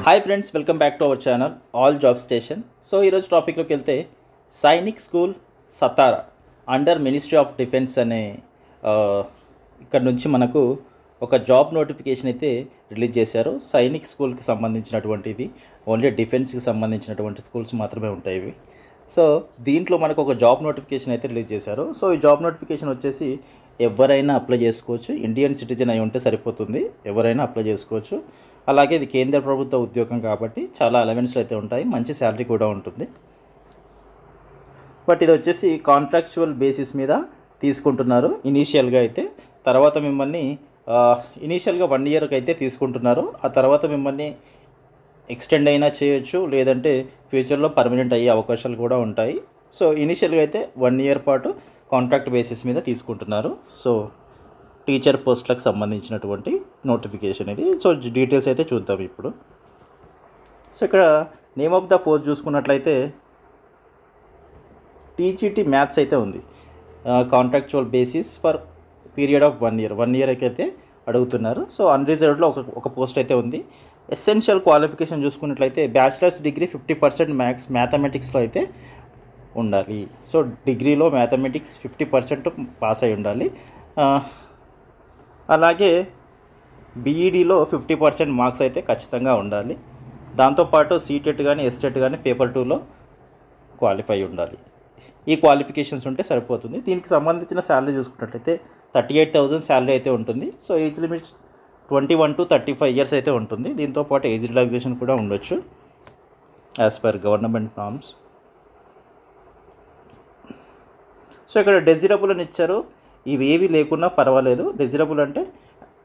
Hi friends, welcome back to our channel all job station. So ఈరోజు టాపిక్లోకి వెళ్తే Sainik school Satara under ministry of defence అనే ఇక్కడ నుంచి మనకు ఒక జాబ్ నోటిఫికేషన్ అయితే రిలీజ్ చేశారు. సైనిక్ స్కూల్కి సంబంధించినటువంటిది ఓన్లీ డిఫెన్స్కి సంబంధించినటువంటి స్కూల్స్ మాత్రమే ఉంటాయి ఇవి. సో దీంట్లో మనకు ఒక జాబ్ నోటిఫికేషన్ అయితే రిలీజ్ చేశారు. సో ఈ జాబ్ నోటిఫికేషన్ వచ్చేసి ఎవరైనా అప్లై చేసుకోవచ్చు. ఇండియన్ సిటిజన్ అయి ఉంటే సరిపోతుంది, ఎవరైనా అప్లై చేసుకోవచ్చు. అలాగే ఇది కేంద్ర ప్రభుత్వ ఉద్యోగం కాబట్టి చాలా అలవెన్స్లు అయితే ఉంటాయి, మంచి శాలరీ కూడా ఉంటుంది. బట్ ఇది వచ్చేసి కాంట్రాక్చువల్ బేసిస్ మీద తీసుకుంటున్నారు ఇనీషియల్గా అయితే. తర్వాత మిమ్మల్ని ఇనీషియల్గా 1 ఇయర్కి అయితే తీసుకుంటున్నారు. ఆ తర్వాత మిమ్మల్ని ఎక్స్టెండ్ అయినా చేయొచ్చు, లేదంటే ఫ్యూచర్లో పర్మనెంట్ అయ్యే అవకాశాలు కూడా ఉంటాయి. సో ఇనీషియల్గా అయితే 1 ఇయర్ పాటు కాంట్రాక్ట్ బేసిస్ మీద తీసుకుంటున్నారు. సో టీచర్ పోస్టులకు సంబంధించినటువంటి నోటిఫికేషన్ ఇది. సో డీటెయిల్స్ అయితే చూద్దాం ఇప్పుడు. సో ఇక్కడ నేమ్ ఆఫ్ ద పోస్ట్ చూసుకున్నట్లయితే టీజీటీ మ్యాథ్స్ అయితే ఉంది. Contractual basis for period of 1 year. 1 ఇయర్కి అయితే అడుగుతున్నారు. సో అన్రిజర్వ్డ్లో ఒక పోస్ట్ అయితే ఉంది. ఎసెన్షియల్ క్వాలిఫికేషన్ చూసుకున్నట్లయితే బ్యాచిలర్స్ డిగ్రీ 50% మ్యాథమెటిక్స్లో అయితే ఉండాలి. సో డిగ్రీలో మ్యాథమెటిక్స్ 50% పాస్ అయి ఉండాలి. అలాగే బీఈడీలో 50% మార్క్స్ అయితే ఖచ్చితంగా ఉండాలి. దాంతోపాటు సీటెట్ కానీ ఎస్టెట్ కానీ పేపర్ 2లో క్వాలిఫై ఉండాలి. ఈ క్వాలిఫికేషన్స్ ఉంటే సరిపోతుంది. దీనికి సంబంధించిన శాలరీ చూసుకున్నట్లయితే 38,000 శాలరీ అయితే ఉంటుంది. So age limit 21 to 35 years అయితే ఉంటుంది. దీంతోపాటు ఏజ్ రిలాక్సేషన్ కూడా ఉండొచ్చు as per government norms. So ఇక్కడ డెజిరబుల్ అని ఇచ్చారు. ఇవేవి లేకున్నా పర్వాలేదు.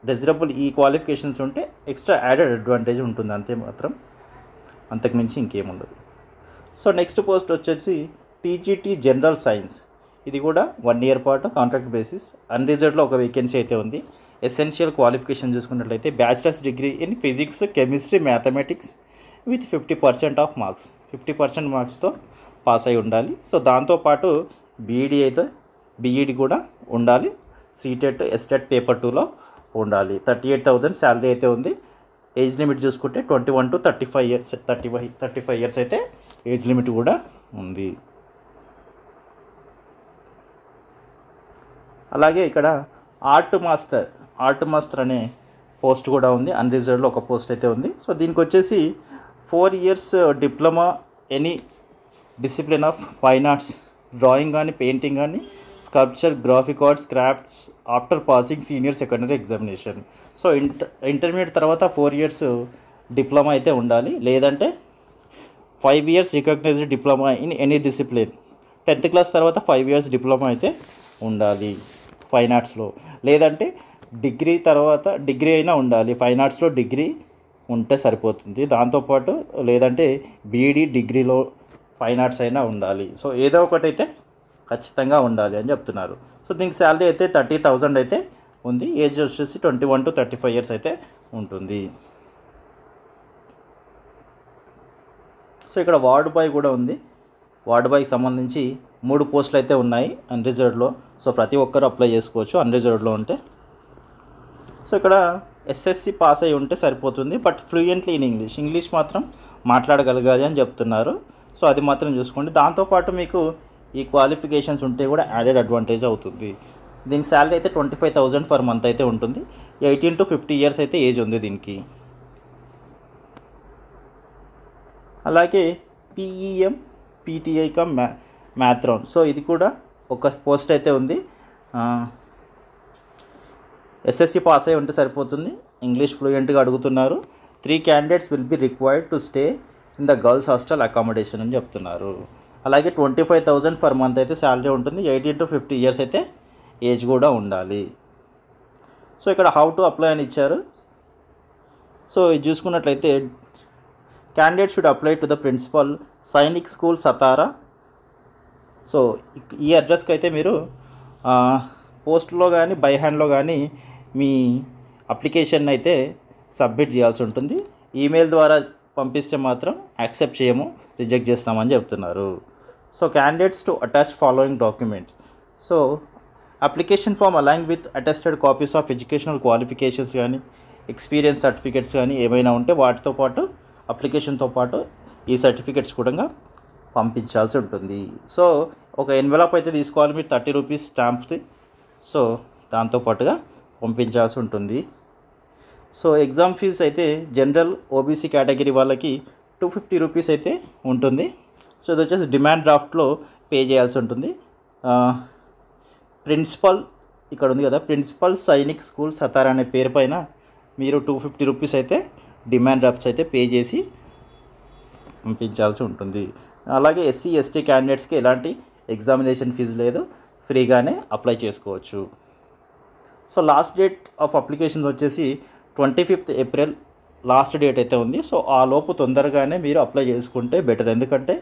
డెజిరబుల్ ఈ క్వాలిఫికేషన్స్ ఉంటే ఎక్స్ట్రా యాడెడ్ అడ్వాంటేజ్ ఉంటుంది అంతే, మాత్రం అంతకుమించి ఇంకేముండదు. సో నెక్స్ట్ పోస్ట్ వచ్చేసి టీజీటీ జనరల్ సైన్స్. ఇది కూడా 1 ఇయర్ పాటు కాంట్రాక్ట్ బేసిస్. అన్రిజర్వ్డ్లో ఒక వేకెన్సీ అయితే ఉంది. ఎసెన్షియల్ క్వాలిఫికేషన్ చూసుకున్నట్లయితే bachelor's degree in physics, chemistry, mathematics with 50% of marks. 50% మార్క్స్తో పాస్ అయి ఉండాలి. సో దాంతోపాటు బీఈడి కూడా ఉండాలి. సీటెట్ ఎస్టెట్ పేపర్ 2లో ఉండాలి. 38,000 శాలరీ అయితే ఉంది. ఏజ్ లిమిట్ చూసుకుంటే 21 to 35 ఇయర్స్ 35 ఇయర్స్ అయితే ఏజ్ లిమిట్ కూడా ఉంది. అలాగే ఇక్కడ ఆర్ట్ మాస్టర్ అనే పోస్ట్ కూడా ఉంది. అన్రిజర్వ్డ్లో ఒక పోస్ట్ అయితే ఉంది. సో దీనికి వచ్చేసి 4 years diploma any discipline of fine arts, drawing కానీ పెయింటింగ్ కానీ sculpture, graphic arts, crafts after passing senior secondary examination. So intermediate తర్వాత 4 ఇయర్స్ డిప్లొమా అయితే ఉండాలి, లేదంటే 5 years recognised diploma in any discipline. 10th class తర్వాత 5 years diploma అయితే ఉండాలి fine ఆర్ట్స్లో, లేదంటే డిగ్రీ అయినా ఉండాలి. ఫైన్ ఆర్ట్స్లో డిగ్రీ ఉంటే సరిపోతుంది. దాంతోపాటు లేదంటే బీఈడి డిగ్రీలో ఫైన్ ఆర్ట్స్ అయినా ఉండాలి. సో ఏదో ఒకటైతే ఖచ్చితంగా ఉండాలి అని చెప్తున్నారు. సో దీనికి శాలరీ అయితే 30,000 అయితే ఉంది. ఏజ్ వచ్చేసి 21 to 35 ఇయర్స్ అయితే ఉంటుంది. సో ఇక్కడ వార్డ్ బాయ్ కూడా ఉంది. వార్డ్ బాయ్కి సంబంధించి 3 పోస్టులు అయితే ఉన్నాయి అన్రిజర్వ్డ్లో. సో ప్రతి ఒక్కరు అప్లై చేసుకోవచ్చు అన్రిజర్వ్డ్లో ఉంటే. సో ఇక్కడ ఎస్ఎస్సి పాస్ అయి ఉంటే సరిపోతుంది, బట్ ఫ్లూయెంట్లీ ఇన్ ఇంగ్లీష్ మాత్రం మాట్లాడగలగాలి అని చెప్తున్నారు. సో అది మాత్రం చూసుకోండి. దాంతోపాటు మీకు ఈ క్వాలిఫికేషన్స్ ఉంటే కూడా యాడెడ్ అడ్వాంటేజ్ అవుతుంది. దీనికి శాలరీ అయితే 25,000 పర్ మంత్ అయితే ఉంటుంది. 18 to 50 ఇయర్స్ అయితే ఏజ్ ఉంది దీనికి. అలాగే పిఈఎం పీటీఐ కమ్ మ్యాథ్రాన్. సో ఇది కూడా ఒక పోస్ట్ అయితే ఉంది. ఎస్ఎస్సి పాస్ అయి ఉంటే సరిపోతుంది. ఇంగ్లీష్ ఫ్లూయెంట్గా అడుగుతున్నారు. 3 candidates will be required to stay in the girls hostel accommodation అని చెప్తున్నారు. అలాగే 25,000 పర్ మంత్ అయితే శాలరీ ఉంటుంది. 18 to 50 ఇయర్స్ అయితే ఏజ్ కూడా ఉండాలి. సో ఇక్కడ హౌ టు అప్లై అని ఇచ్చారు. సో ఇది చూసుకున్నట్లయితే candidate should apply to the principal Sainik school Satara. So ఈ అడ్రస్కి అయితే మీరు పోస్ట్లో కానీ బై హ్యాండ్లో కానీ మీ అప్లికేషన్ అయితే సబ్మిట్ చేయాల్సి ఉంటుంది. ఈమెయిల్ ద్వారా పంపిస్తే మాత్రం యాక్సెప్ట్ చేయము, రిజెక్ట్ చేస్తామని చెప్తున్నారు. So candidates to attach following documents. So application form along with attested copies of educational qualifications కానీ ఎక్స్పీరియన్స్ సర్టిఫికేట్స్ కానీ ఏమైనా ఉంటే వాటితో పాటు అప్లికేషన్తో పాటు ఈ సర్టిఫికెట్స్ కూడా పంపించాల్సి ఉంటుంది. సో ఒక ఎన్వెలప్ అయితే తీసుకోవాలి మీరు 30 రూపీస్ స్టాంప్ది. సో దాంతోపాటుగా పంపించాల్సి ఉంటుంది. సో ఎగ్జామ్ ఫీజు అయితే జనరల్ ఓబీసీ కేటగిరీ వాళ్ళకి 250 రూపీస్ అయితే ఉంటుంది. సో ఇది వచ్చేసి డిమాండ్ డ్రాఫ్ట్లో పే చేయాల్సి ఉంటుంది. ప్రిన్సిపల్ ఇక్కడ ఉంది కదా, ప్రిన్సిపల్ సైనిక్ స్కూల్ సతారా అనే పేరు పైన మీరు 250 రూపీస్ అయితే డిమాండ్ డ్రాఫ్ట్స్ అయితే పే చేసి పంపించాల్సి ఉంటుంది. అలాగే ఎస్సీ ఎస్టీ క్యాండిడేట్స్కి ఎలాంటి ఎగ్జామినేషన్ ఫీజు లేదు, ఫ్రీగానే అప్లై చేసుకోవచ్చు. So last date of applications వచ్చేసి 25th ఏప్రిల్ లాస్ట్ డేట్ అయితే ఉంది. సో ఆ లోపు తొందరగానే మీరు అప్లై చేసుకుంటే బెటర్, ఎందుకంటే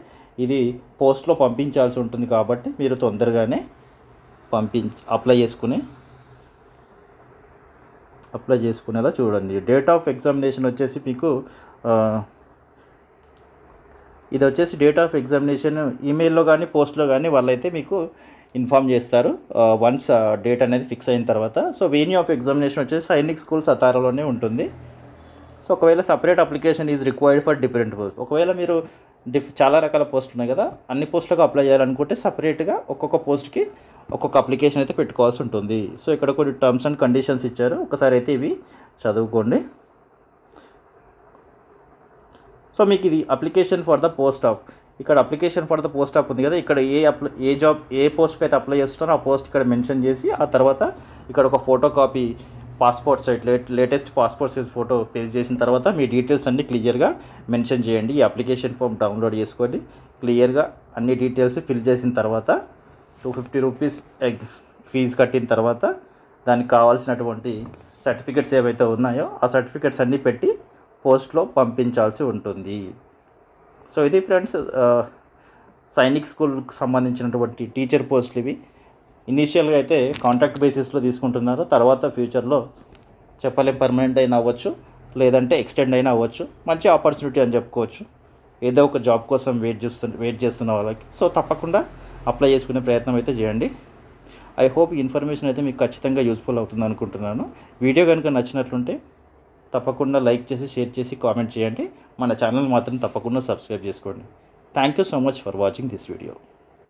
ఇది పోస్ట్లో పంపించాల్సి ఉంటుంది కాబట్టి మీరు తొందరగానే అప్లై చేసుకునేలా చూడండి. డేట్ ఆఫ్ ఎగ్జామినేషన్ వచ్చేసి మీకు ఇది వచ్చేసి డేట్ ఆఫ్ ఎగ్జామినేషన్ ఈమెయిల్లో కానీ పోస్ట్లో కానీ వాళ్ళైతే మీకు ఇన్ఫామ్ చేస్తారు వన్స్ డేట్ అనేది ఫిక్స్ అయిన తర్వాత. సో వెన్యూ ఆఫ్ ఎగ్జామినేషన్ వచ్చేసి సైనిక్ స్కూల్ సతారాలోనే ఉంటుంది. సో ఒకవేళ separate application is required for different post, ఒకవేళ మీరు చాలా రకాల పోస్ట్ ఉన్నాయి కదా, అన్ని పోస్టులకు అప్లై చేయాలనుకుంటే సపరేట్గా ఒక్కొక్క పోస్ట్కి ఒక్కొక్క అప్లికేషన్ అయితే పెట్టుకోవాల్సి ఉంటుంది. సో ఇక్కడ కొన్ని టర్మ్స్ అండ్ కండిషన్స్ ఇచ్చారు, ఒకసారి అయితే ఇవి చదువుకోండి. సో మీకు ఇది application for the post of, ఇక్కడ application for the post of ఉంది కదా, ఇక్కడ ఏ పోస్ట్కి అయితే అప్లై చేస్తున్నారో ఆ పోస్ట్ ఇక్కడ మెన్షన్ చేసి ఆ తర్వాత ఇక్కడ ఒక photo copy passport size latest passport size photo paste చేసిన తర్వాత మీ డీటెయిల్స్ అన్నీ క్లియర్గా మెన్షన్ చేయండి. ఈ అప్లికేషన్ ఫామ్ డౌన్లోడ్ చేసుకోండి, క్లియర్గా అన్ని డీటెయిల్స్ ఫిల్ చేసిన తర్వాత 250 రూపీస్ ఫీజు కట్టిన తర్వాత దానికి కావాల్సినటువంటి సర్టిఫికెట్స్ ఏవైతే ఉన్నాయో ఆ సర్టిఫికెట్స్ అన్నీ పెట్టి పోస్ట్లో పంపించాల్సి ఉంటుంది. సో ఇది ఫ్రెండ్స్ సైనిక్ స్కూల్కి సంబంధించినటువంటి టీచర్ పోస్టులు ఇవి. ఇనీషియల్గా అయితే కాంట్రాక్ట్ బేసిస్లో తీసుకుంటున్నారు, తర్వాత ఫ్యూచర్లో చెప్పలేం పర్మనెంట్ అయినా అవ్వచ్చు, లేదంటే ఎక్స్టెండ్ అయినా అవ్వచ్చు. మంచి ఆపర్చునిటీ అని చెప్పుకోవచ్చు ఏదో ఒక జాబ్ కోసం వెయిట్ చేస్తున్న వాళ్ళకి. సో తప్పకుండా అప్లై చేసుకునే ప్రయత్నం అయితే చేయండి. ఐ హోప్ ఈ ఇన్ఫర్మేషన్ అయితే మీకు ఖచ్చితంగా యూస్ఫుల్ అవుతుంది అనుకుంటున్నాను. వీడియో కనుక నచ్చినట్లుంటే తప్పకుండా లైక్ చేసి షేర్ చేసి కామెంట్ చేయండి. మన ఛానల్ మాత్రం తప్పకుండా సబ్స్క్రైబ్ చేసుకోండి. Thank you so much for watching this video.